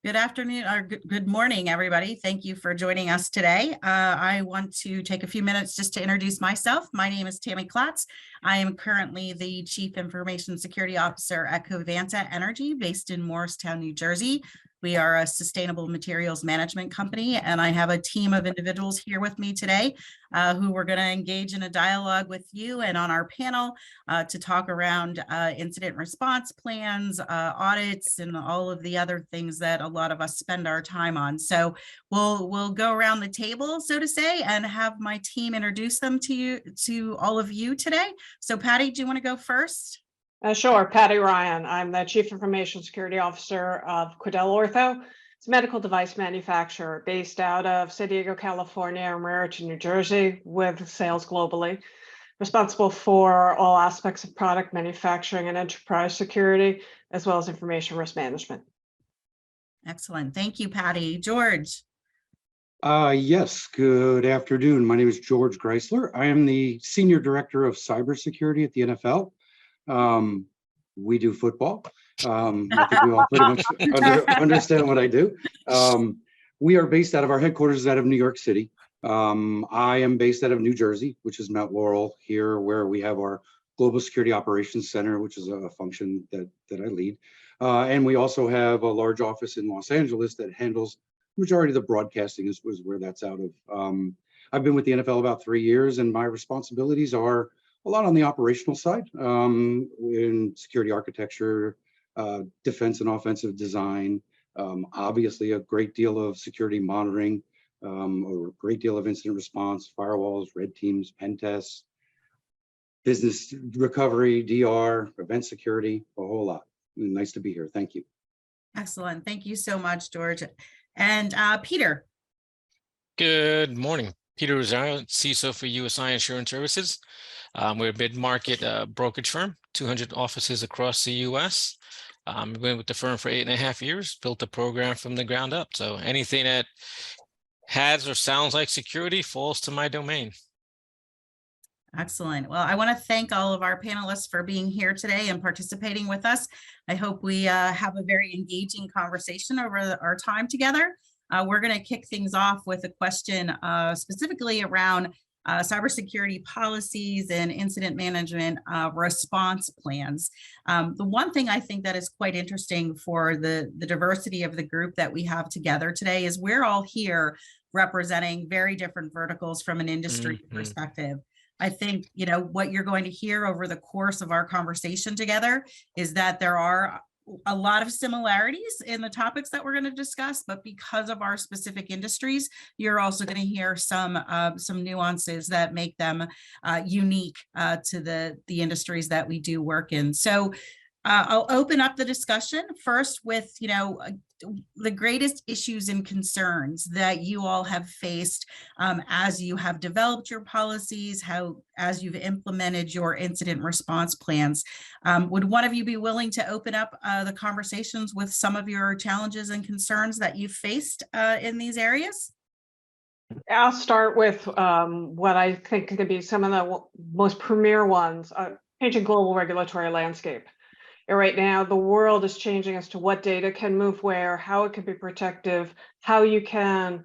Good afternoon or good morning, everybody. Thank you for joining us today. I want to take a few minutes just to introduce myself. My name is Tammy Klotz. I am currently the Chief Information Security Officer at Covanta Energy based in Morristown, New Jersey. We are a sustainable materials management company, and I have a team of individuals here with me today who we're going to engage in a dialogue with you and on our panel to talk around incident response plans, audits, and all of the other things that a lot of us spend our time on. So we'll go around the table, so to say, and have my team introduce them to all of you today. So Patty, do you want to go first? Sure, Patty Ryan. I'm the Chief Information Security Officer of Quidel Ortho. It's a medical device manufacturer based out of San Diego, California, and Raritan, New Jersey, with sales globally. Responsible for all aspects of product manufacturing and enterprise security, as well as information risk management. Excellent. Thank you, Patty. George. Yes, good afternoon. My name is George Greisler. I am the Senior Director of Cybersecurity at the NFL. We do football. I think we all pretty much understand what I do. We are based out of our headquarters out of New York City. I am based out of New Jersey, which is Mount Laurel here, where we have our Global Security Operations Center, which is a function that I lead. And we also have a large office in Los Angeles that handles the majority of the broadcasting is where that's out of. I've been with the NFL about 3 years, and my responsibilities are a lot on the operational side, in security architecture, defense and offensive design, obviously a great deal of security monitoring, a great deal of incident response, firewalls, red teams, pen tests, business recovery, DR, event security, a whole lot. Nice to be here. Thank you. Excellent. Thank you so much, George. And Peter. Good morning. Peter Rosario, CISO for USI Insurance Services. We're a mid-market brokerage firm, 200 offices across the U.S. We've been with the firm for 8.5 years, built the program from the ground up. So anything that has or sounds like security falls to my domain. Excellent. Well, I want to thank all of our panelists for being here today and participating with us. I hope we have a very engaging conversation over our time together. We're going to kick things off with a question specifically around cybersecurity policies and incident management response plans. The one thing I think that is quite interesting for the diversity of the group that we have together today is we're all here representing very different verticals from an industry perspective. I think, what you're going to hear over the course of our conversation together is that there are a lot of similarities in the topics that we're going to discuss, but because of our specific industries, you're also going to hear some nuances that make them unique to the industries that we do work in. So I'll open up the discussion first with, the greatest issues and concerns that you all have faced as you have developed your policies, as you've implemented your incident response plans. Would one of you be willing to open up the conversations with some of your challenges and concerns that you've faced in these areas? I'll start with what I think could be some of the most premier ones, changing global regulatory landscape. Right now, the world is changing as to what data can move where, how it can be protective, how you can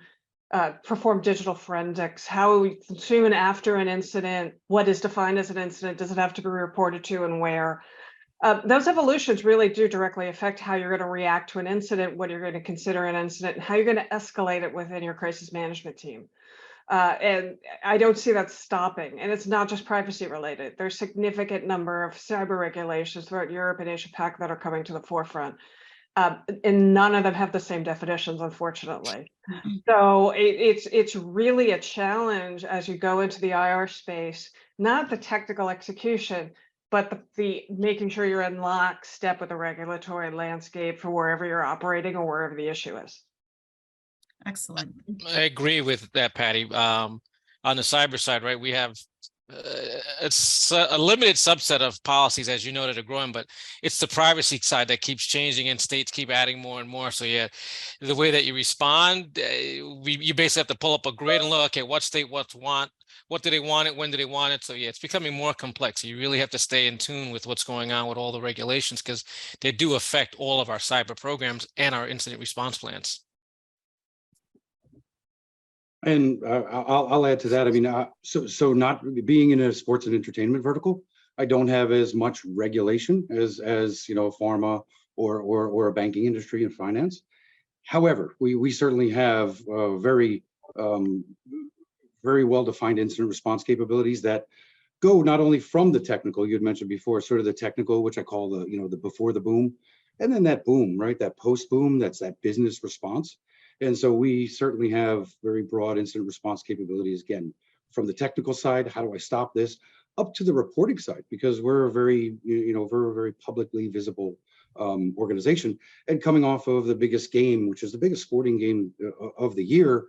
perform digital forensics, how soon after an incident, what is defined as an incident, does it have to be reported to and where? Those evolutions really do directly affect how you're going to react to an incident, what you're going to consider an incident, and how you're going to escalate it within your crisis management team. And I don't see that stopping. And it's not just privacy related. There's a significant number of cyber regulations throughout Europe and Asia Pac that are coming to the forefront. And none of them have the same definitions, unfortunately. So it's really a challenge as you go into the IR space, not the technical execution, but the making sure you're in lockstep with the regulatory landscape for wherever you're operating or wherever the issue is. Excellent. I agree with that, Patty. On the cyber side, right, we have it's a limited subset of policies, as you know, that are growing, but it's the privacy side that keeps changing and states keep adding more and more. So yeah, the way that you respond, you basically have to pull up a grid and look, okay, what state, what do they want it, when do they want it? So yeah, it's becoming more complex. You really have to stay in tune with what's going on with all the regulations, because they do affect all of our cyber programs and our incident response plans. And I'll add to that. I mean, so not being in a sports and entertainment vertical, I don't have as much regulation as you know, pharma or a banking industry and finance. However, we certainly have very well-defined incident response capabilities that go not only from the technical, you had mentioned before, sort of the technical, which I call the, you know, the before the boom, and then that boom, right? That post boom, that's that business response. And so we certainly have very broad incident response capabilities, again, from the technical side, how do I stop this, up to the reporting side, because we're a very, you know, we're a very publicly visible organization. And coming off of the biggest game, which is the biggest sporting game of the year,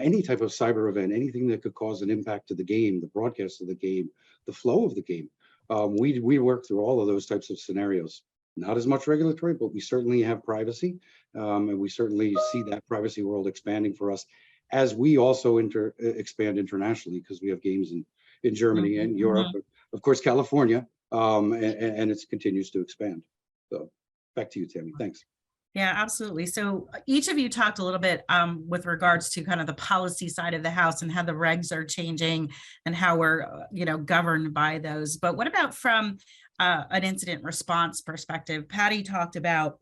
any type of cyber event, anything that could cause an impact to the game, the broadcast of the game, the flow of the game, we work through all of those types of scenarios. Not as much regulatory, but we certainly have privacy, and we certainly see that privacy world expanding for us as we also expand internationally, because we have games in Germany and Europe, of course, California, and it continues to expand. So back to you, Tammy. Thanks. Yeah, absolutely. So each of you talked a little bit with regards to kind of the policy side of the house and how the regs are changing and how we're, you know, governed by those. But what about from an incident response perspective? Patty talked about,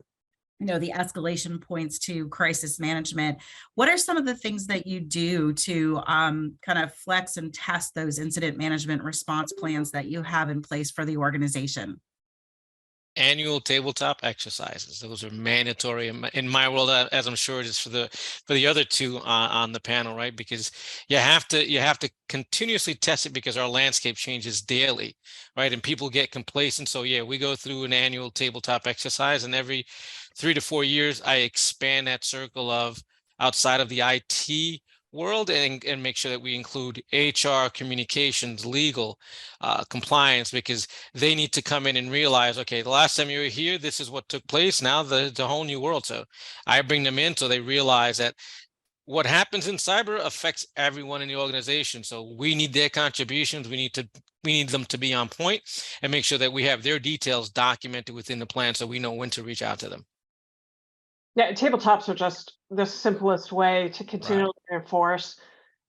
you know, the escalation points to crisis management. What are some of the things that you do to kind of flex and test those incident management response plans that you have in place for the organization? Annual tabletop exercises. Those are mandatory in my world, as I'm sure it is for the other two on the panel, right? Because you have to continuously test it, because our landscape changes daily, right? And people get complacent. So yeah, we go through an annual tabletop exercise, and every 3 to 4 years, I expand that circle of outside of the IT world and make sure that we include HR, communications, legal, compliance, because they need to come in and realize, okay, the last time you were here, this is what took place. Now the whole new world. So I bring them in so they realize that what happens in cyber affects everyone in the organization. So we need their contributions. We need them to be on point and make sure that we have their details documented within the plan, so we know when to reach out to them. Yeah, tabletops are just the simplest way to continually reinforce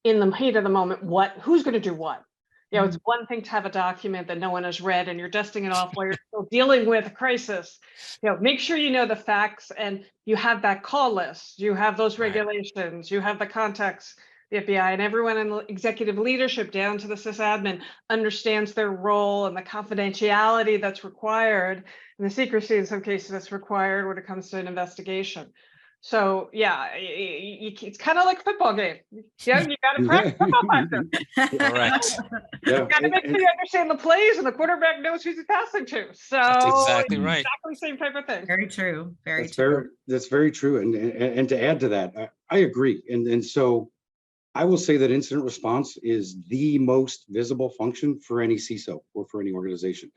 in the heat of the moment who's going to do what. You know, it's one thing to have a document that no one has read and you're dusting it off while you're still dealing with a crisis. You know, make sure you know the facts and you have that call list, you have those regulations, you have the context. The FBI and everyone in executive leadership down to the sysadmin understands their role and the confidentiality that's required and the secrecy in some cases that's required when it comes to an investigation. So yeah, it's kind of like a football game. Yeah, you got to practice football practice. Correct. Yeah. You got to make sure you understand the plays and the quarterback knows who he's passing to. So That's exactly right. Exactly the same type of thing. Very true. Very true. That's very true. And to add to that, I agree. And so I will say that incident response is the most visible function for any CISO or for any organization.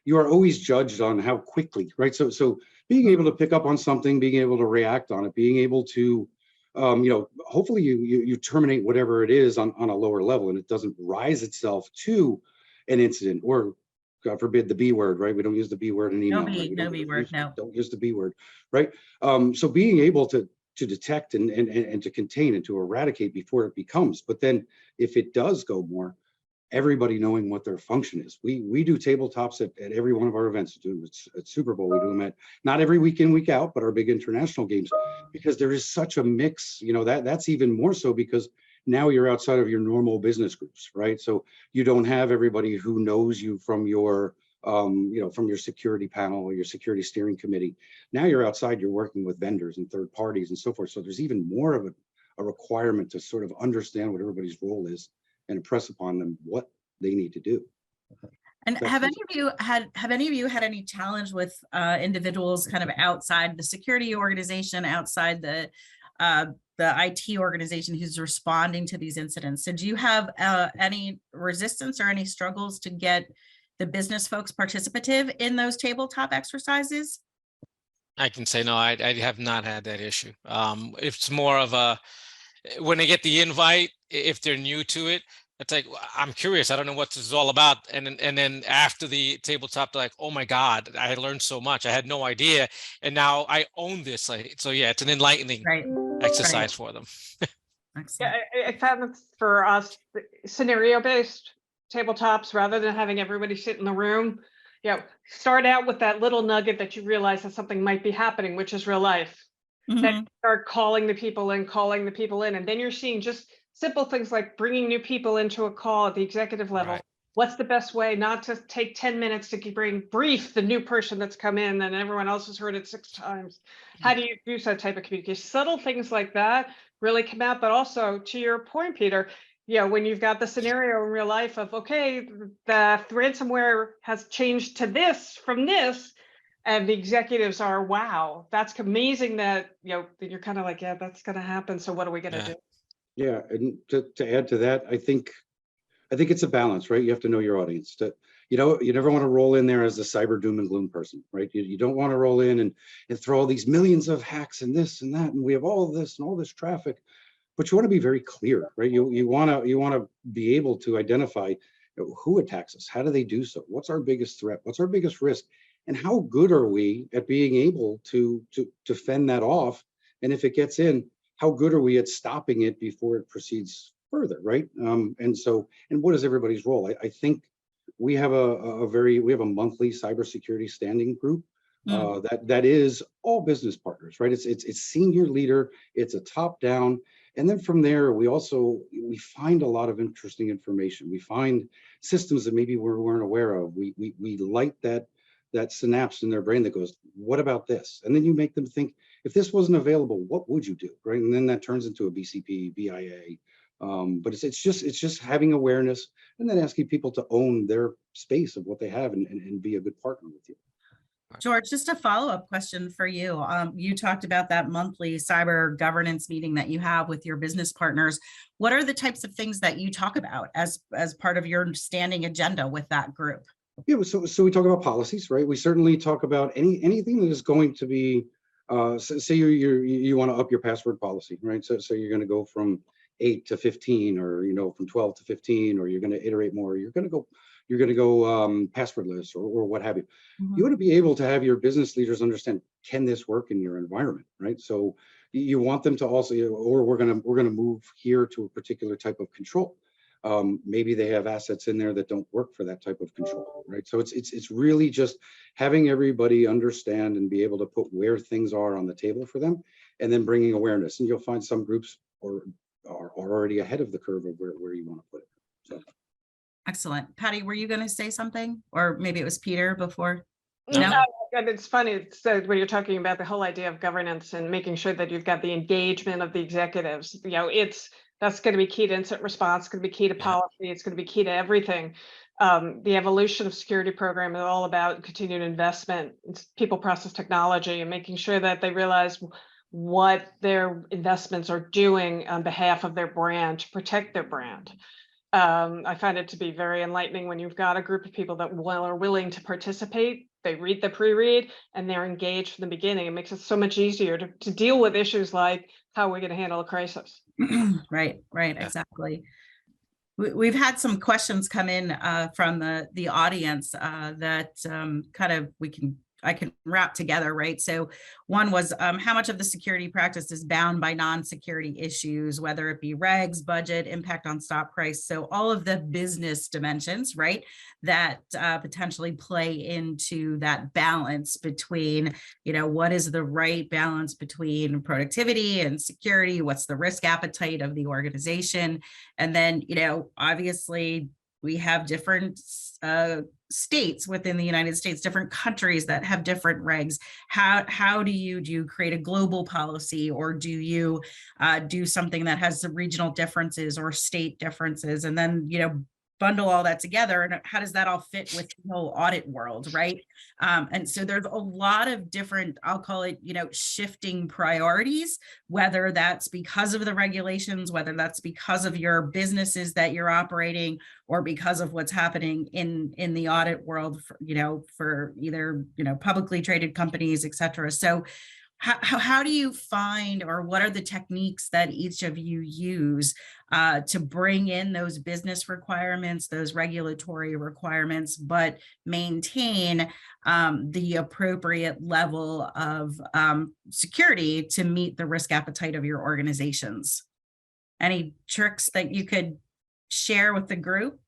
You are always judged on how quickly, right? So being able to pick up on something, being able to react on it, being able to, you know, hopefully you terminate whatever it is on a lower level and it doesn't rise itself to an incident, or God forbid the B word, right? We don't use the B word in email. No B word, no. Don't use the B word, right? So being able to detect and to contain and to eradicate before it becomes, but then if it does go more, everybody knowing what their function is. We do tabletops at every one of our events. It's at Super Bowl, we do them at not every week in, week out, but our big international games, because there is such a mix, you know, that's even more so because now you're outside of your normal business groups, right? So you don't have everybody who knows you from your you know, from your security panel or your security steering committee. Now you're outside, you're working with vendors and third parties and so forth. So there's even more of a requirement to sort of understand what everybody's role is and impress upon them what they need to do. And have any of you had any challenge with individuals kind of outside the security organization, outside the the IT organization who's responding to these incidents. So do you have any resistance or any struggles to get the business folks participative in those tabletop exercises? I can say no, I have not had that issue. It's more of a, when they get the invite, if they're new to it, it's like, I'm curious, I don't know what this is all about. And then after the tabletop, they're like, oh my God, I learned so much. I had no idea. And now I own this. So yeah, it's an enlightening Right. exercise for them. Excellent. Yeah, I found that for us, scenario-based tabletops, rather than having everybody sit in the room, start out with that little nugget that you realize that something might be happening, which is real life. Then Mhm. you start calling the people in, and then you're seeing just simple things like bringing new people into a call at the executive level. Right. What's the best way not to take 10 minutes to brief the new person that's come in and everyone else has heard it 6 times? How do you use that type of communication? Subtle things like that really come out, but also to your point, Peter, when you've got the scenario in real life of, okay, the ransomware has changed to this from this, and the executives are, wow, that's amazing that, you're kind of like, yeah, that's going to happen. So what are we going to Yeah. do? Yeah, and to add to that, I think it's a balance, right? You have to know your audience. You never want to roll in there as the cyber doom and gloom person, right? You don't want to roll in and throw all these millions of hacks and this and that, and we have all of this and all this traffic. But you want to be very clear, right? You want to be able to identify who attacks us, how do they do so, what's our biggest threat, what's our biggest risk, and how good are we at being able to fend that off? And if it gets in, how good are we at stopping it before it proceeds further, right? And what is everybody's role? I think we have a monthly cybersecurity standing group that is all business partners, right? It's senior leader, it's a top down, and then from there we find a lot of interesting information. We find systems that maybe we weren't aware of. We light that synapse in their brain that goes, what about this? And then you make them think, if this wasn't available, what would you do, right? And then that turns into a BCP, BIA. But it's just having awareness and then asking people to own their space of what they have and be a good partner with you. George, just a follow-up question for you. You talked about that monthly cyber governance meeting that you have with your business partners. What are the types of things that you talk about as part of your standing agenda with that group? Yeah, so we talk about policies, right? We certainly talk about anything that is going to be, say you want to up your password policy, right? So you're going to go from 8 to 15, or from 12 to 15, or you're going to iterate more. You're going to go passwordless or what have you. You want to be able to have your business leaders understand, can this work in your environment, right? So you want them to also, or we're going to move here to a particular type of control. Maybe they have assets in there that don't work for that type of control, right? So it's really just having everybody understand and be able to put where things are on the table for them, and then bringing awareness. And you'll find some groups are already ahead of the curve of where you want to put it. So. Excellent. Patty, were you going to say something? Or maybe it was Peter before? No, it's funny. So when you're talking about the whole idea of governance and making sure that you've got the engagement of the executives, that's going to be key to incident response, going to be key to policy, it's going to be key to everything. The evolution of security program is all about continued investment in people, process, technology, and making sure that they realize what their investments are doing on behalf of their brand to protect their brand. I find it to be very enlightening when you've got a group of people that are willing to participate. They read the pre-read and they're engaged from the beginning. It makes it so much easier to deal with issues like how are we going to handle a crisis. Right, exactly. We've had some questions come in from the audience that I can wrap together, right? So one was how much of the security practice is bound by non-security issues, whether it be regs, budget, impact on stock price. So all of the business dimensions, right, that potentially play into that balance between, what is the right balance between productivity and security? What's the risk appetite of the organization? And then, obviously we have different states within the United States, different countries that have different regs. How do you create a global policy, or do you do something that has some regional differences or state differences? And then, bundle all that together, and how does that all fit with the whole audit world, right? And so there's a lot of different, I'll call it, shifting priorities, whether that's because of the regulations, whether that's because of your businesses that you're operating, or because of what's happening in the audit world, for either, publicly traded companies, et cetera. So how do you find, or what are the techniques that each of you use to bring in those business requirements, those regulatory requirements, but maintain the appropriate level of security to meet the risk appetite of your organizations? Any tricks that you could share with the group?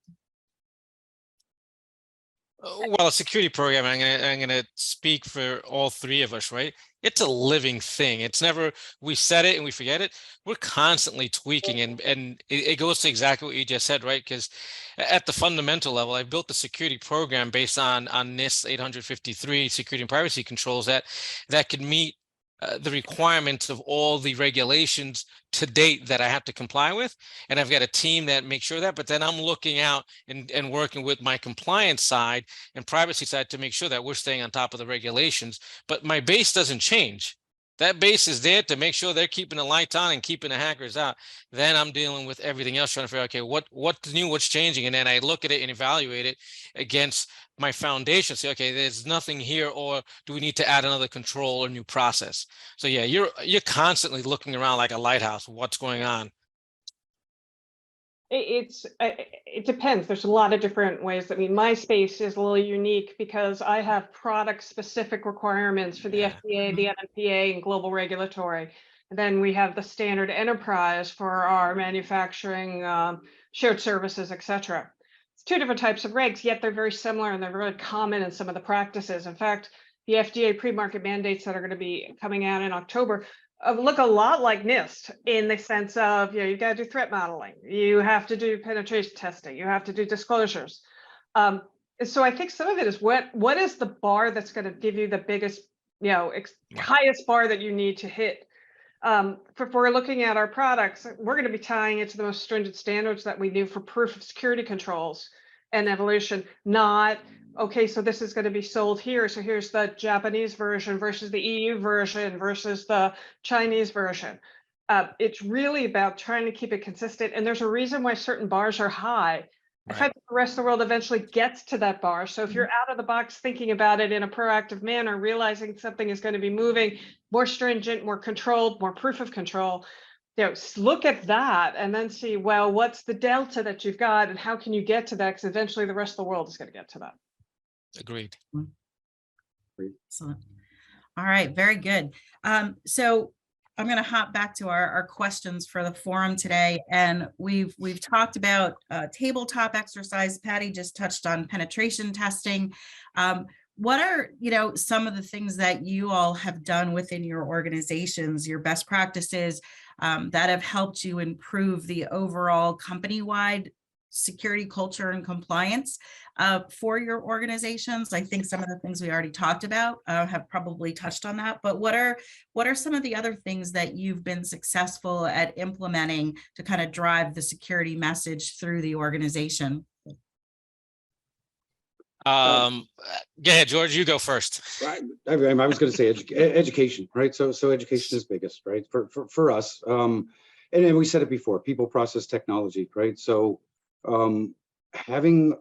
Well, a security program, I'm gonna speak for all three of us, right? It's a living thing. It's never, we said it and we forget it. We're constantly tweaking, and it goes to exactly what you just said, right? Because at the fundamental level, I built the security program based on NIST 853 security and privacy controls that could meet the requirements of all the regulations to date that I have to comply with. And I've got a team that makes sure of that, but then I'm looking out and working with my compliance side and privacy side to make sure that we're staying on top of the regulations. But my base doesn't change. That base is there to make sure they're keeping the lights on and keeping the hackers out. Then I'm dealing with everything else, trying to figure out, okay, what's new, what's changing? And then I look at it and evaluate it against my foundation, say, okay, there's nothing here, or do we need to add another control or new process? So yeah, you're constantly looking around like a lighthouse. What's going on? It depends. There's a lot of different ways. I mean, my space is a little unique because I have product specific requirements for the FDA, the NMPA, and global regulatory. And then we have the standard enterprise for our manufacturing, shared services, et cetera. It's two different types of regs, yet they're very similar and they're really common in some of the practices. In fact, the FDA pre-market mandates that are going to be coming out in October look a lot like NIST in the sense of, you've got to do threat modeling, you have to do penetration testing, you have to do disclosures. So I think some of it is what is the bar that's going to give you the biggest, highest bar that you need to hit. If we're looking at our products, we're going to be tying it to the most stringent standards that we do for proof of security controls and evolution, not, okay, so this is going to be sold here. So here's the Japanese version versus the EU version versus the Chinese version. It's really about trying to keep it consistent. And there's a reason why certain bars are high. I Right. think the rest of the world eventually gets to that bar. So if you're out of the box thinking about it in a proactive manner, realizing something is going to be moving more stringent, more controlled, more proof of control, look at that and then see, well, what's the delta that you've got and how can you get to that? Because eventually the rest of the world is going to get to that. Agreed. Excellent. All right, very good. So I'm going to hop back to our questions for the forum today, and we've talked about tabletop exercise. Patty just touched on penetration testing. What are some of the things that you all have done within your organizations, your best practices that have helped you improve the overall company-wide security culture and compliance for your organizations? I think some of the things we already talked about have probably touched on that, but what are some of the other things that you've been successful at implementing to kind of drive the security message through the organization? Go ahead, George, you go first. Right. I was going to say education, right? So education is biggest, right? For us, and we said it before, people, process, technology, right? So having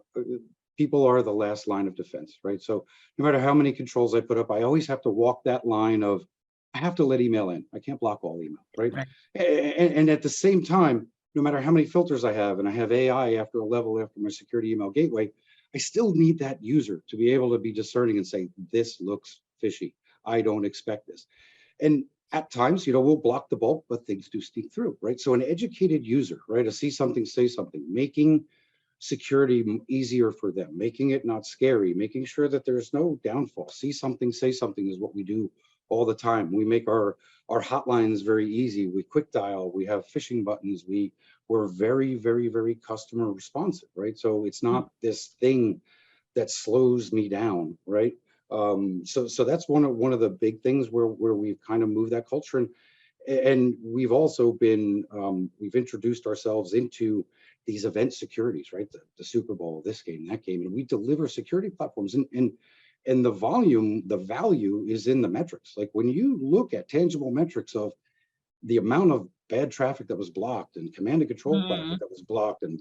people are the last line of defense, right? So no matter how many controls I put up, I always have to walk that line of, I have to let email in. I can't block all email, right? And at the same time, no matter how many filters I have, and I have AI after a level after my security email gateway, I still need that user to be able to be discerning and say, this looks fishy. I don't expect this. And at times, we'll block the bulk, but things do sneak through, right? So an educated user, right, to see something, say something, making security easier for them, making it not scary, making sure that there's no downfall. See something, say something is what we do all the time. We make our hotlines very easy. We quick dial, we have phishing buttons. We're very, very, very customer responsive, right? So it's not this thing that slows me down, right? So that's one of the big things where we've kind of moved that culture, and we've also been we've introduced ourselves into these event securities, right? The Super Bowl, this game, that game, and we deliver security platforms, and the value is in the metrics. Like when you look at tangible metrics of the amount of bad traffic that was blocked and command and control traffic that was blocked, and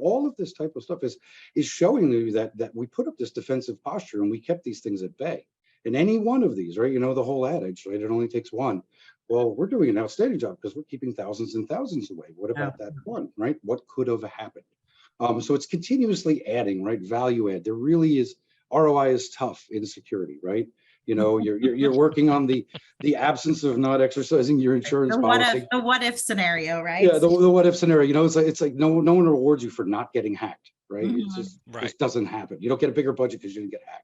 all of this type of stuff is showing you that we put up this defensive posture and we kept these things at bay. And any one of these, right? You know, the whole adage, right? It only takes one. Well, we're doing an outstanding job because we're keeping thousands and thousands away. What about that one, right? What could have happened? So it's continuously adding, right? Value add. There really is, ROI is tough in security, right? You know, you're working on the absence of not exercising your insurance policy. The what if scenario, right? Yeah, the what if scenario. You know, it's like no one rewards you for not getting hacked, right? It's just doesn't happen. You don't get a bigger budget because you didn't get hacked.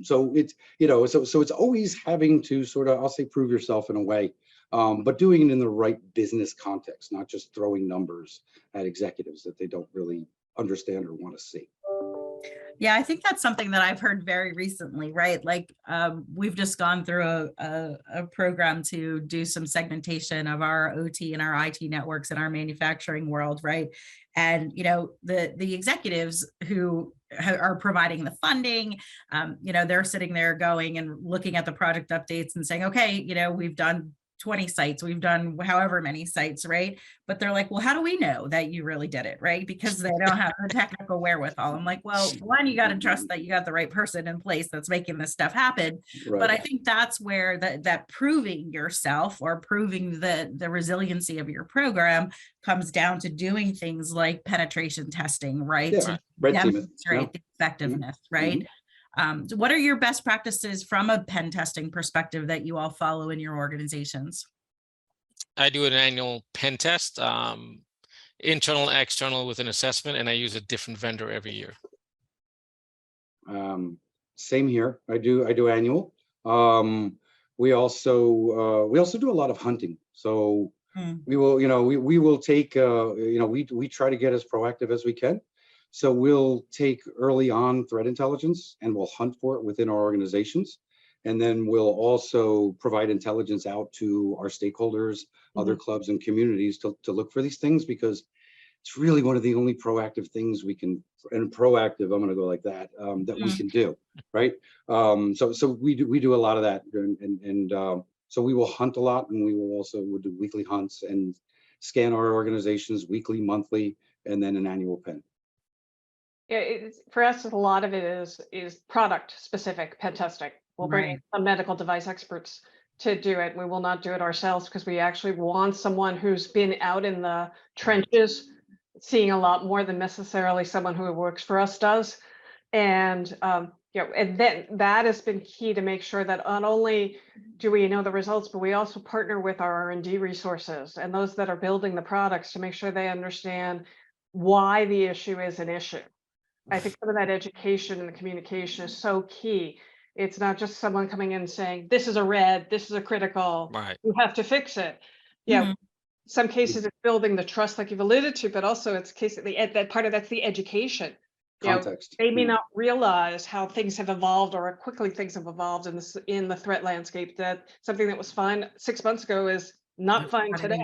So it's, you know, so it's always having to sort of, I'll say, prove yourself in a way, but doing it in the right business context, not just throwing numbers at executives that they don't really understand or want to see. Yeah, I think that's something that I've heard very recently, right? Like we've just gone through a program to do some segmentation of our OT and our IT networks in our manufacturing world, right? And, you know, the executives who are providing the funding, you know, they're sitting there going and looking at the project updates and saying, okay, you know, we've done 20 sites, we've done however many sites, right? But they're like, well, how do we know that you really did it, right? Because they don't have the technical wherewithal. I'm like, well, one, you got to trust that you got the right person in place that's making this stuff happen. Right. But I think that's where that proving yourself or proving the resiliency of your program comes down to doing things like penetration testing, right? Yeah, To red team it, demonstrate the effectiveness, right? So what are your best practices from a pen testing perspective that you all follow in your organizations? I do an annual pen test, internal, external, with an assessment, and I use a different vendor every year. Same here. I do annual. We also do a lot of hunting. So we will, you know, we will take, you know, we try to get as proactive as we can. So we'll take early on threat intelligence and we'll hunt for it within our organizations. And then we'll also provide intelligence out to our stakeholders, other clubs and communities to look for these things, because it's really one of the only proactive things we can, and proactive, I'm going to go like that, that we can do, right? So we do a lot of that, and so we will hunt a lot, and we will also do weekly hunts and scan our organizations weekly, monthly, and then an annual pen. Yeah, for us, a lot of it is product specific pen testing. We'll bring in some medical device experts to do it. We will not do it ourselves because we actually want someone who's been out in the trenches, seeing a lot more than necessarily someone who works for us does. And you know, and then that has been key to make sure that not only do we know the results, but we also partner with our R&D resources and those that are building the products to make sure they understand why the issue is an issue. I think some of that education and the communication is so key. It's not just someone coming in saying, this is a red, this is a critical, you have to fix it. Yeah, some cases it's building the trust like you've alluded to, but also it's case that part of that's the education. Context. You know, they may not realize how things have evolved or how quickly things have evolved in the threat landscape, that something that was fine 6 months ago is not fine today.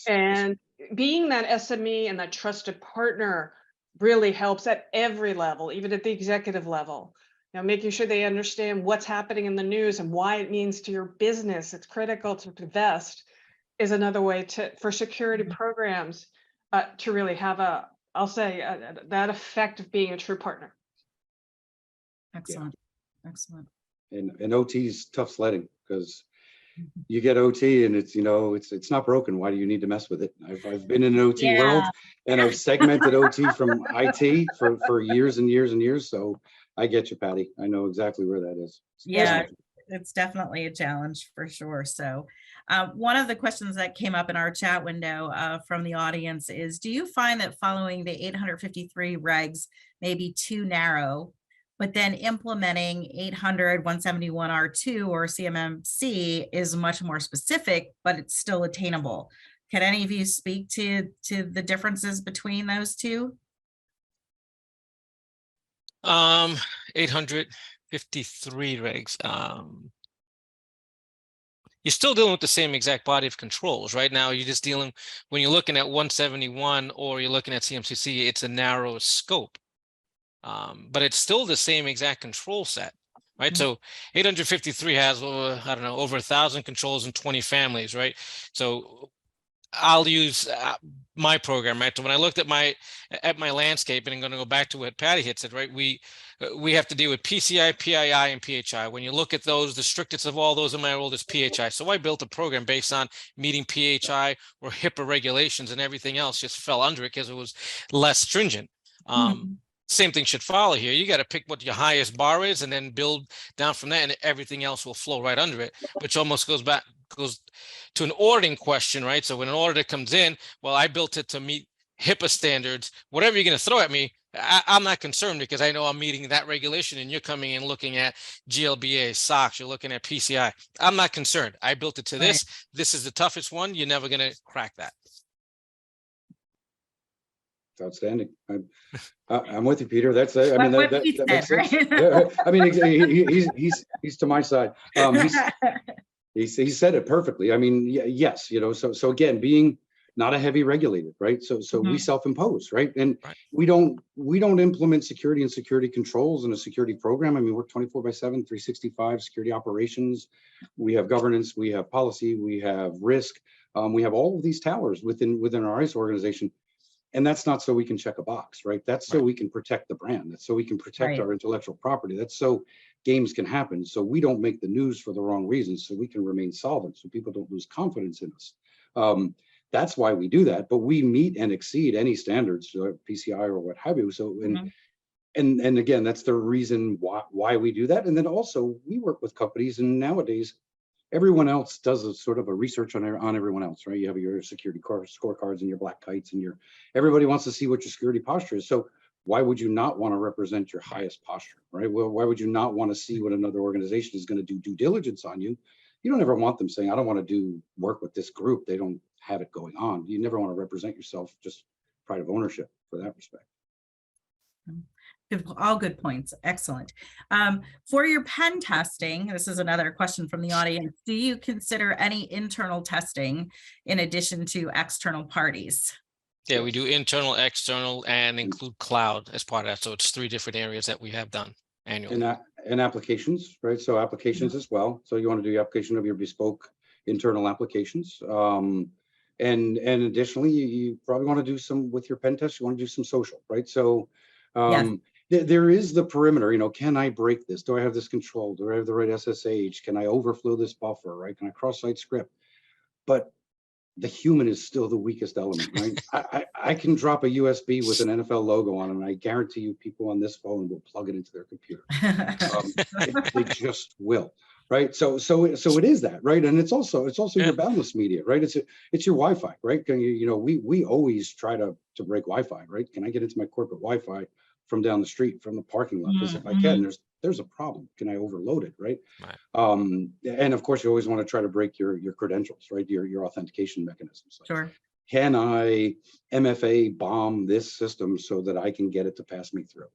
And being that SME and that trusted partner really helps at every level, even at the executive level. You know, making sure they understand what's happening in the news and why it means to your business. It's critical to invest is another way for security programs to really have I'll say that effect of being a true partner. Excellent. Excellent. And OT's tough sledding, because you get OT and it's, you know, it's not broken. Why do you need to mess with it? I've been in an OT world, and I've segmented OT from IT for years and years and years. So I get you, Patty. I know exactly where that is. It's definitely a challenge for sure. So one of the questions that came up in our chat window from the audience is, do you find that following the 853 regs may be too narrow, but then implementing 800, 171R2 or CMMC is much more specific, but it's still attainable? Can any of you speak to the differences between those two? 853 regs. you're still dealing with the same exact body of controls. Right now, you're just dealing, when you're looking at 171 or you're looking at CMCC, it's a narrow scope. But it's still the same exact control set, right? Mhm. So 853 has, I don't know, over 1,000 controls and 20 families, right? So I'll use my program, right? So when I looked at my landscape, and I'm going to go back to what Patty had said, right? We have to deal with PCI, PII, and PHI. When you look at those, the strictest of all those in my world is PHI. So I built a program based on meeting PHI or HIPAA regulations, and everything else just fell under it because it was less stringent. Mhm. Same thing should follow here. You got to pick what your highest bar is and then build down from there, and everything else will flow right under it, which almost goes to an auditing question, right? So when an auditor comes in, well, I built it to meet HIPAA standards. Whatever you're going to throw at me, I'm not concerned because I know I'm meeting that regulation, and you're coming in looking at GLBA, SOX, you're looking at PCI. I'm not concerned. I built it to Right. this. This is the toughest one. You're never going to crack that. Outstanding. I'm with you, Peter. That's, I mean, What that he makes said, sense. right? Yeah, I mean, he's to my side. He said it perfectly. I mean, yes, so again, being not a heavy regulated, right? So we Mhm. self-impose, right? And Right. we don't implement security and security controls in a security program. I mean, we're 24/7, 365 security operations. We have governance, we have policy, we have risk. We have all of these towers within our ICE organization. And that's not so we can check a box, right? That's so Right. we can protect the brand. That's so we can protect Right. our intellectual property. That's so games can happen. So we don't make the news for the wrong reasons. So we can remain solvent. So people don't lose confidence in us. That's why we do that. But we meet and exceed any standards, PCI or what have you. So Mhm. and again, that's the reason why we do that. And then also we work with companies, and nowadays everyone else does a sort of a research on everyone else, right? You have your security scorecards and your black kites, and everybody wants to see what your security posture is. So why would you not want to represent your highest posture, right? Well, why would you not want to see what another organization is going to do due diligence on you? You don't ever want them saying, I don't want to do work with this group. They don't have it going on. You never want to represent yourself, just pride of ownership for that respect. All good points. Excellent. For your pen testing, this is another question from the audience. Do you consider any internal testing in addition to external parties? Yeah, we Yes. do internal, external, and include cloud as part of that. So it's 3 different areas that we have done annually. And applications, right? So applications as well. So you want to do the application of your bespoke internal applications. And additionally, you probably want to do some with your pen test. You want to do some social, right? So Yes. there is the perimeter. Can I break this? Do I have this control? Do I have the right SSH? Can I overflow this buffer? Right? Can I cross-site script? But the human is still the weakest element, right? I can drop a USB with an NFL logo on it, and I guarantee you people on this phone will plug it into their computer. They just will, right? So it is that, right? And it's also Yeah. your boundless media, right? It's your Wi-Fi, right? We always try to break Wi-Fi, right? Can I get into my corporate Wi-Fi from down the street, from the parking lot? Because if I can, there's a problem. Can I overload it, right? Right. And of course, you always want to try to break your credentials, right? Your authentication mechanisms. Sure. Can I MFA bomb this system so that I can get it to pass me through,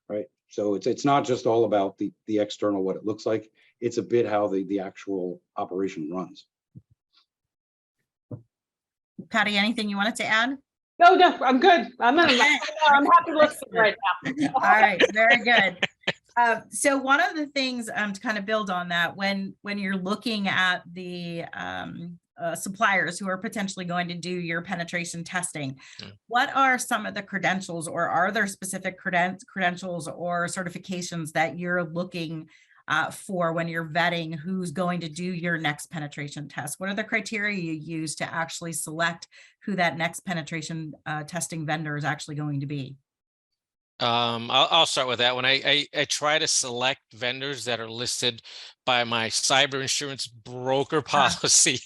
right? So it's not just all about the external, what it looks like. It's a bit how the actual operation runs. Patty, anything you wanted to add? No, I'm good. I'm happy listening right now. All right, very good. So one of the things to kind of build on that, when you're looking at the suppliers who are potentially going to do your penetration testing, what are some of the credentials, or are there specific credentials or certifications that you're looking for when you're vetting who's going to do your next penetration test? What are the criteria you use to actually select who that next penetration testing vendor is actually going to be? I'll start with that one. I try to select vendors that are listed by my cyber insurance broker policy,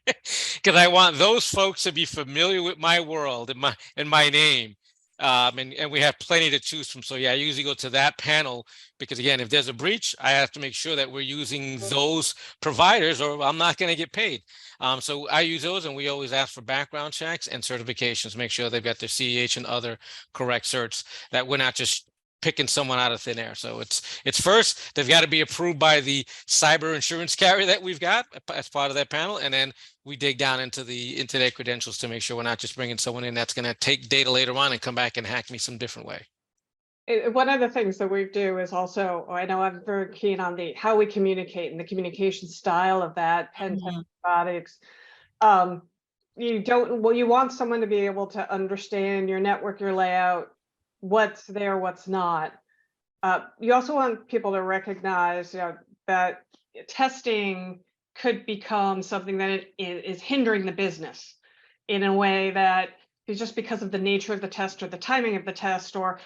because I want those folks to be familiar with my world and my name. And we have plenty to choose from. So yeah, I usually go to that panel because, again, if there's a breach, I have to make sure that we're using those providers or I'm not going to get paid. So I use those, and we always ask for background checks and certifications, make sure they've got their CEH and other correct certs, that we're not just picking someone out of thin air. So it's first, they've got to be approved by the cyber insurance carrier that we've got as part of that panel. And then we dig down into their credentials to make sure we're not just bringing someone in that's going to take data later on and come back and hack me some different way. One of the things that we do is also, I know I'm very keen on how we communicate and the communication style of that, pen test robotics. You want someone to be able to understand your network, your layout, what's there, what's not. You also want people to recognize, that testing could become something that is hindering the business in a way that is just because of the nature of the test or the timing of the test or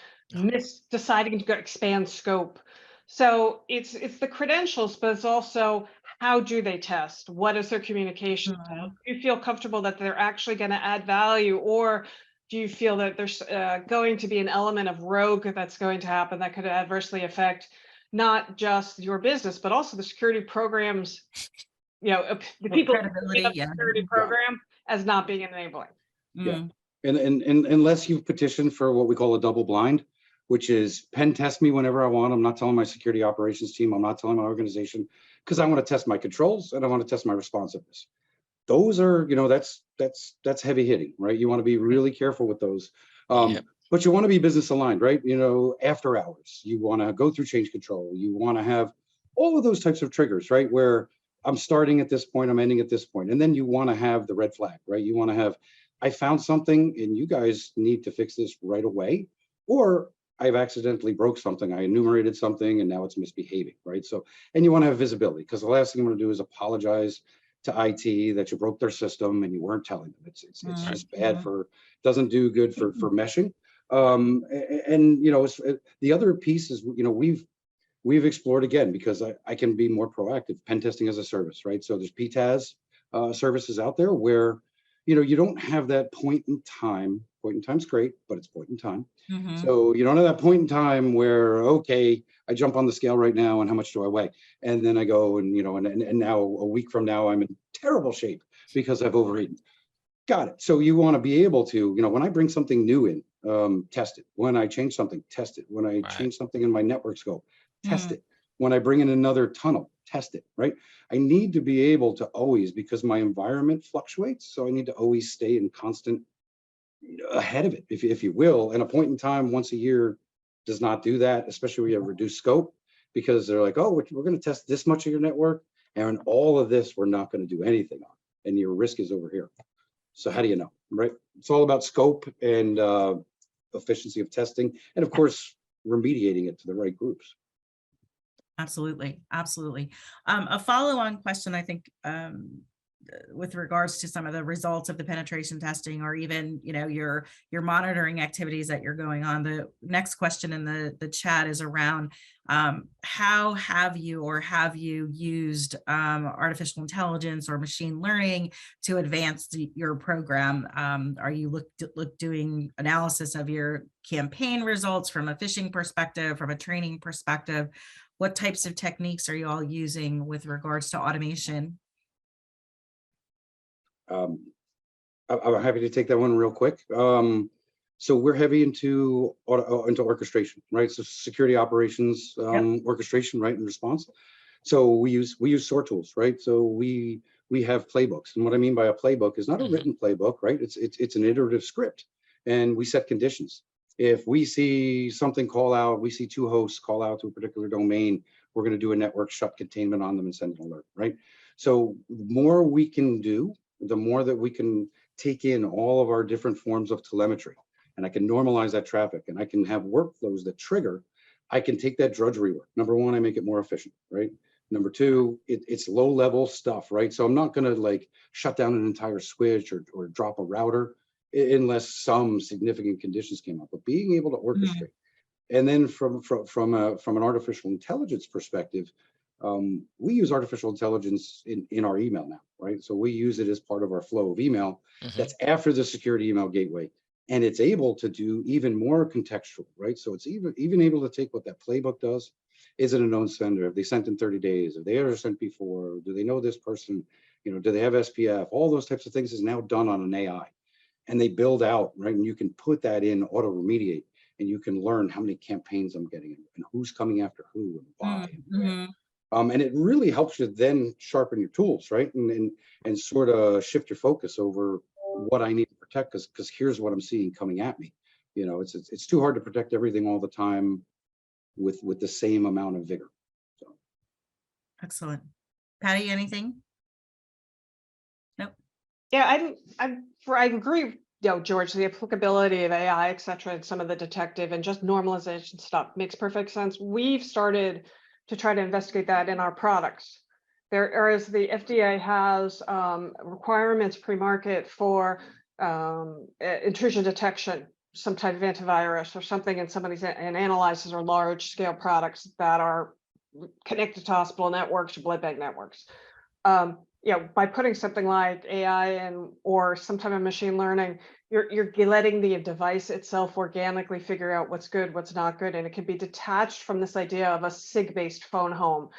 deciding to expand scope. So it's the credentials, but it's also how do they test? What is their communication style? Do you feel comfortable that they're actually going to add value, or do you feel that there's going to be an element of rogue that's going to happen that could adversely affect not just your business, but also the security programs, the people in the security program as not being enabling? Yeah. And unless you've petitioned for what we call a double blind, which is pen test me whenever I want. I'm not telling my security operations team, I'm not telling my organization, because I want to test my controls and I want to test my responsiveness. Those are, that's heavy hitting, right? You want to be really careful with those. But you want to be business aligned, right? After hours, you want to go through change control. You want to have all of those types of triggers, right? Where I'm starting at this point, I'm ending at this point. And then you want to have the red flag, right? You want to have, I found something and you guys need to fix this right away, or I've accidentally broke something. I enumerated something and now it's misbehaving, right? So, and you want to have visibility, because the last thing you want to do is apologize to IT that you broke their system and you weren't telling them. It's just bad doesn't do good for meshing. The other piece is, we've explored again, because I can be more proactive, pen testing as a service, right? So there's PTAS services out there where, you don't have that point in time. Point in time's great, but it's point in time. So you don't have that point in time where, okay, I jump on the scale right now and how much do I weigh? And then I go and, and now a week from now, I'm in terrible shape because I've overeaten. Got it. So you want to be able to, when I bring something new in, test it. When I change something, test it. When I change something in my network scope, test it. When I bring in another tunnel, test it, right? I need to be able to always, because my environment fluctuates, so I need to always stay in constant ahead of it, if you will. And a point in time once a year does not do that, especially when you have reduced scope, because they're like, oh, we're going to test this much of your network, and all of this we're not going to do anything on, and your risk is over here. So how do you know, right? It's all about scope and efficiency of testing, and of course remediating it to the right groups. Absolutely. A follow-on question, I think, with regards to some of the results of the penetration testing, or even, your monitoring activities that you're going on. The next question in the chat is around how have you used artificial intelligence or machine learning to advance your program? Are you doing analysis of your campaign results from a phishing perspective, from a training perspective? What types of techniques are you all using with regards to automation? I'm happy to take that one real quick. So we're heavy into orchestration, right? So security operations, orchestration, right, and response. So we use SOAR tools, right? So we have playbooks, and what I mean by a playbook is not a written playbook, right? It's an iterative script, and we set conditions. If we see something call out, we see two hosts call out to a particular domain, we're going to do a network shut containment on them and send an alert, right? So the more we can do, the more that we can take in all of our different forms of telemetry, and I can normalize that traffic, and I can have workflows that trigger. I can take that drudgery work. Number one, I make it more efficient, right? Number two, it's low level stuff, right? So I'm not going to shut down an entire switch or drop a router unless some significant conditions came up. But being able to orchestrate, and then from an artificial intelligence perspective, we use artificial intelligence in our email now, right? So we use it as part of our flow of email. That's after the security email gateway, and it's able to do even more contextual, right? So it's even able to take what that playbook does. Is it a known sender? Have they sent in 30 days? Have they ever sent before? Do they know this person? Do they have SPF? All those types of things is now done on an AI, and they build out, right? And you can put that in auto remediate, and you can learn how many campaigns I'm getting and who's coming after who and why. Mhm. And it really helps you then sharpen your tools, right? And sort of shift your focus over what I need to protect, because here's what I'm seeing coming at me. You know, it's too hard to protect everything all the time with the same amount of vigor. So Excellent. Patty, anything? Nope. Yeah, I agree, George, the applicability of AI, et cetera, and some of the detective and just normalization stuff makes perfect sense. We've started to try to investigate that in our products. Whereas the FDA has requirements pre-market for intrusion detection, some type of antivirus or something in somebody's, and analyzes our large scale products that are connected to hospital networks or blood bank networks. By putting something like AI or some type of machine learning, you're letting the device itself organically figure out what's good, what's not good, and it can be detached from this idea of a SIG-based phone home.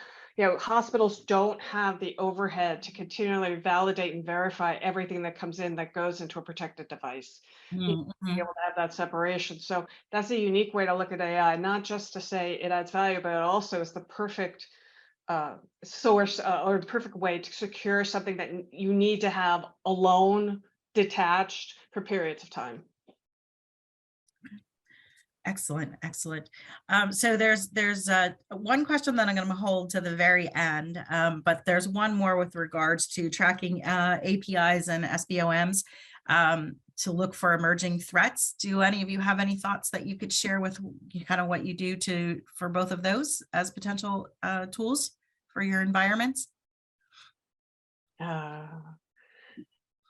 Hospitals don't have the overhead to continually validate and verify everything that comes in that goes into a protected device. You need to be able to have that separation. So that's a unique way to look at AI, not just to say it adds value, but it also is the perfect source or the perfect way to secure something that you need to have alone, detached for periods of time. Excellent, excellent. So there's one question that I'm going to hold to the very end, but there's one more with regards to tracking APIs and SBOMs to look for emerging threats. Do any of you have any thoughts that you could share with kind of what you do for both of those as potential tools for your environments?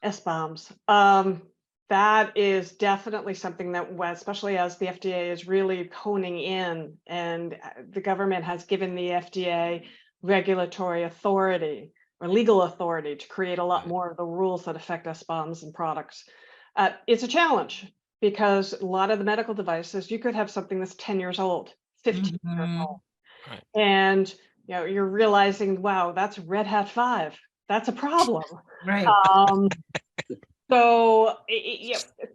SBOMs. That is definitely something that, especially as the FDA is really honing in, and the government has given the FDA regulatory authority or legal authority to create a lot more of the rules that affect SBOMs and products. It's a challenge because a lot of the medical devices, you could have something that's 10 years old, 15 years old. Right. And you're realizing, wow, that's Red Hat 5. That's a problem. Right. So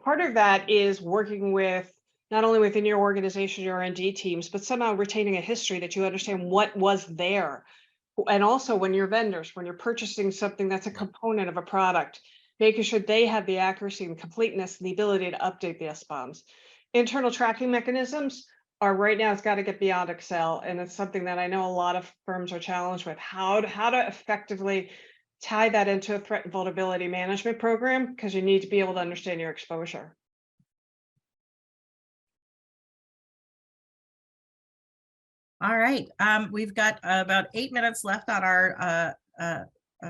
part of that is working with not only within your organization, your R&D teams, but somehow retaining a history that you understand what was there. And also when you're vendors, when you're purchasing something that's a component of a product, making sure they have the accuracy and completeness and the ability to update the SBOMs. Internal tracking mechanisms are right now, it's got to get beyond Excel. And it's something that I know a lot of firms are challenged with, how to effectively tie that into a threat and vulnerability management program, because you need to be able to understand your exposure. All right. We've got about 8 minutes left on our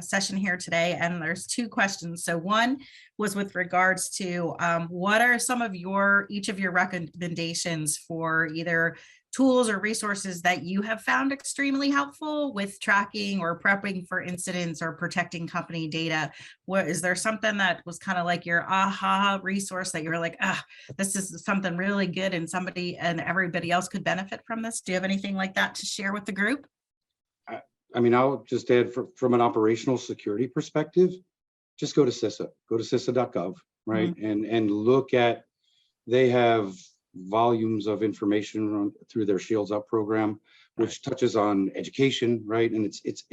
session here today, and there's 2 questions. So one was with regards to what are some of each of your recommendations for either tools or resources that you have found extremely helpful with tracking or prepping for incidents or protecting company data? Is there something that was kind of like your aha resource that you were like, this is something really good and somebody and everybody else could benefit from this? Do you have anything like that to share with the group? I mean, I'll just add from an operational security perspective, just go to CISA, go to CISA.gov, right? And look at, they have volumes of information through their Shields Up program, which touches on education, right? And it's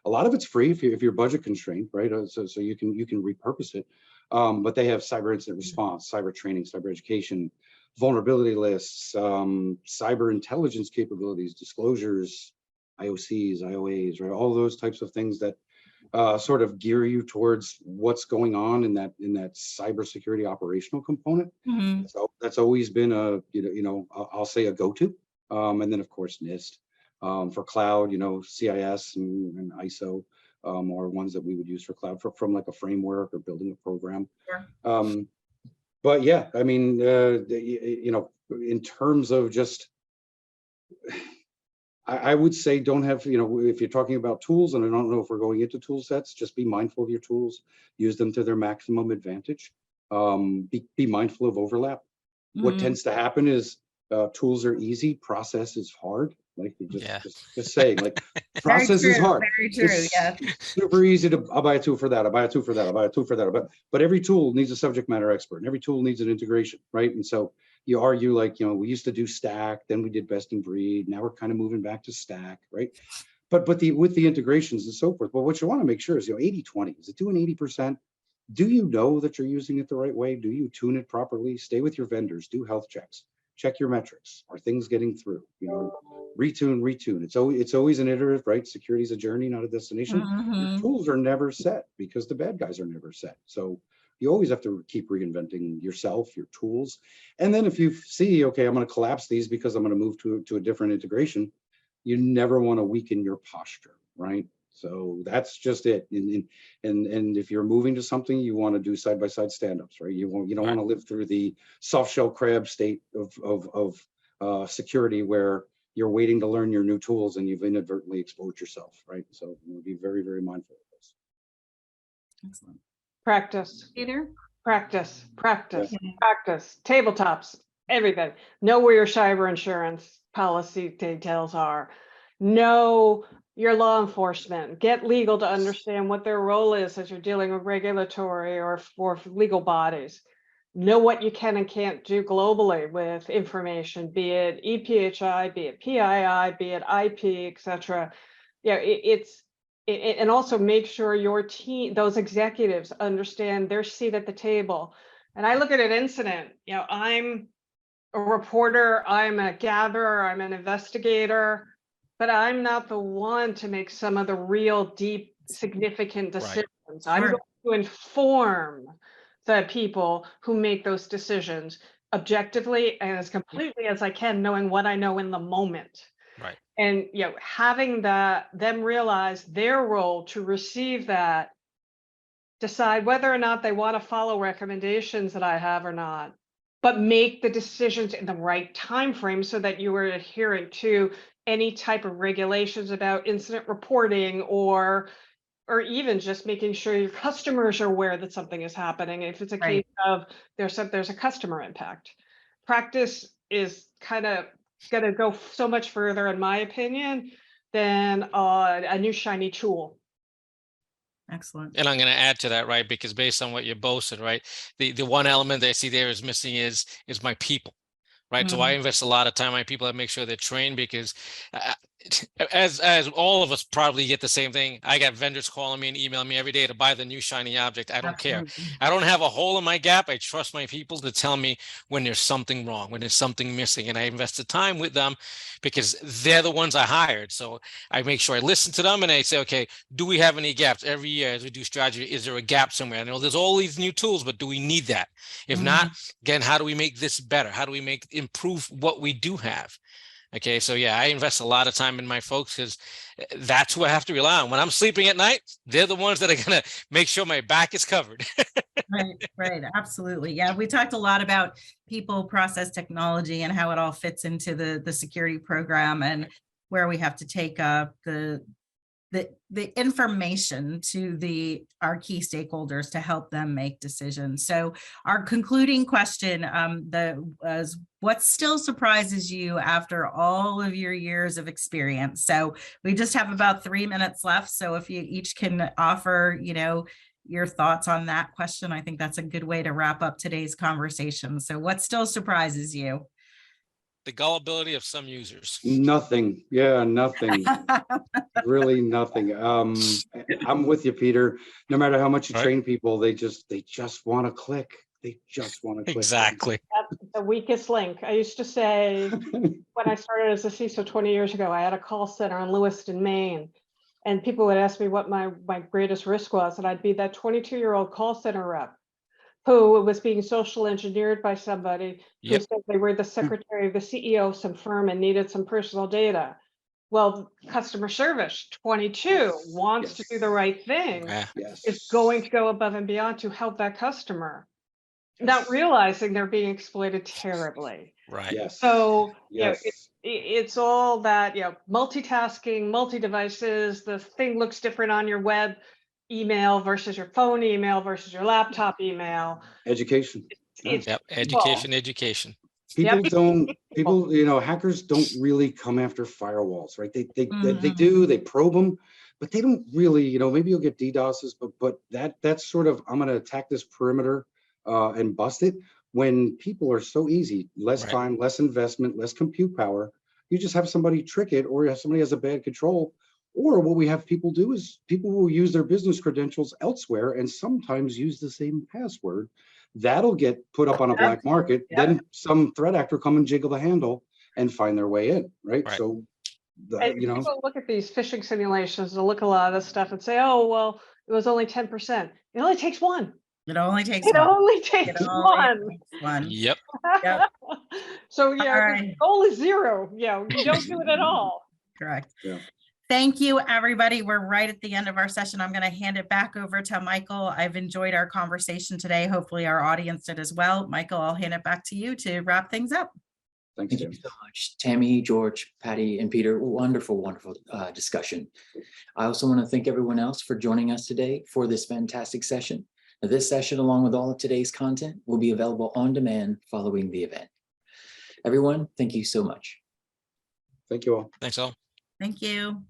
a lot of it's free if you're budget constrained, right? So you can repurpose it. But they have cyber incident response, cyber training, cyber education, vulnerability lists, cyber intelligence capabilities, disclosures, IOCs, IOAs, right? All those types of things that sort of gear you towards what's going on in that cybersecurity operational component. So that's always been I'll say a go-to. And then of course NIST for cloud, CIS and ISO are ones that we would use for cloud from like a framework or building a program. Sure. But yeah, I mean, in terms of just, I would say don't have, if you're talking about tools, and I don't know if we're going into tool sets, just be mindful of your tools, use them to their maximum advantage. Be mindful of overlap. What tends to happen is tools are easy, process is hard. Like just saying, like process is hard. Very true. Yeah. Super easy to, I'll buy a tool for that. I'll buy a tool for that. I'll buy a tool for that. But every tool needs a subject matter expert, and every tool needs an integration, right? And so you argue like, we used to do stack, then we did best in breed. Now we're kind of moving back to stack, right? But with the integrations and so forth, but what you want to make sure is, 80/20, is it doing 80%? Do you know that you're using it the right way? Do you tune it properly? Stay with your vendors, do health checks, check your metrics. Are things getting through? Retune. It's always an iterative, right? Security is a journey, not a destination. Your Mhm. tools are never set because the bad guys are never set. So you always have to keep reinventing yourself, your tools. And then if you see, okay, I'm going to collapse these because I'm going to move to a different integration, you never want to weaken your posture, right? So that's just it. And if you're moving to something, you want to do side-by-side stand-ups, right? You don't want to live through the soft shell crab state of security where you're waiting to learn your new tools and you've inadvertently exposed yourself, right? So be very, very mindful of this. Excellent. Practice, Peter? practice, practice, Yeah. practice, tabletops, everything. Know where your cyber insurance policy details are. Know your law enforcement. Get legal to understand what their role is as you're dealing with regulatory or for legal bodies. Know what you can and can't do globally with information, be it EPHI, be it PII, be it IP, etc. Yeah, and also make sure your team, those executives understand their seat at the table. And I look at an incident, I'm a reporter, I'm a gatherer, I'm an investigator, but I'm not the one to make some of the real deep, significant decisions. I'm Sure. going to inform the people who make those decisions objectively and as completely as I can, knowing what I know in the moment. Right. And having them realize their role to receive that, decide whether or not they want to follow recommendations that I have or not, but make the decisions in the right time frame so that you are adherent to any type of regulations about incident reporting or even just making sure your customers are aware that something is happening. If it's a Right. case of there's a customer impact, practice is kind of going to go so much further, in my opinion, than a new shiny tool. Excellent. And I'm going to add to that, right? Because based on what you boasted, right? The one element that I see there is missing is my people, right? So I invest a lot of time in my people to make sure they're trained because as all of us probably get the same thing. I got vendors calling me and emailing me every day to buy the new shiny object. I don't care. Absolutely. I don't have a hole in my gap. I trust my people to tell me when there's something wrong, when there's something missing. And I invest the time with them because they're the ones I hired. So I make sure I listen to them and I say, okay, do we have any gaps? Every year as we do strategy, is there a gap somewhere? I know there's all these new tools, but do we need that? If not, again, how do we make this better? How do we improve what we do have? Okay, so yeah, I invest a lot of time in my folks because that's who I have to rely on. When I'm sleeping at night, they're the ones that are going to make sure my back is covered. Right. Absolutely. Yeah, we talked a lot about people, process, technology, and how it all fits into the security program and where we have to take the information to our key stakeholders to help them make decisions. So our concluding question was, what still surprises you after all of your years of experience? So we just have about 3 minutes left. So if you each can offer, your thoughts on that question, I think that's a good way to wrap up today's conversation. So what still surprises you? The gullibility of some users. Nothing. Yeah, nothing. Really nothing. I'm with you, Peter. No matter how much you Right. train people, they just want to click. They just want to click. Exactly. That's the weakest link. I used to say when I started as a CISO 20 years ago, I had a call center in Lewiston, Maine, and people would ask me what my greatest risk was, and I'd be that 22-year-old call center rep who was being social engineered by somebody who Yep. said they were the secretary of the CEO of some firm and needed some personal data. Well, customer service 22 wants to do the right thing, Yes. is going to go above and beyond to help that customer, not realizing they're being exploited terribly. Right. Yes. So, Yes. it's all that, multitasking, multi-devices, the thing looks different on your web email versus your phone email versus your laptop email. Education. It's Yep. Education. People, hackers don't really come after firewalls, right? They do, they probe them, but they don't really, maybe you'll get DDoSes, but that's sort of, I'm going to attack this perimeter and bust it. when people are so easy, less Right. time, less investment, less compute power, you just have somebody trick it, or if somebody has a bad control. Or what we have people do is people will use their business credentials elsewhere and sometimes use the same password. That'll get put up on a black market. Yeah. Then some threat actor come and jiggle the handle and find their way in, right? Right. So, And people look at these phishing simulations, they'll look at a lot of this stuff and say, oh, well, it was only 10%. It only takes one. It only takes It one. only takes It only one. takes one. Yep. Yep. So, yeah, All the right. goal is zero. Yeah, you don't do it at all. Correct. Yeah. Thank you, everybody. We're right at the end of our session. I'm going to hand it back over to Michael. I've enjoyed our conversation today. Hopefully our audience did as well. Michael, I'll hand it back to you to wrap things up. Thanks, Thank Tim. you so much, Tammy, George, Patty, and Peter. Wonderful, wonderful discussion. I also want to thank everyone else for joining us today for this fantastic session. Now, this session, along with all of today's content, will be available on demand following the event. Everyone, thank you so much. Thank you all. Thanks all. Thank you.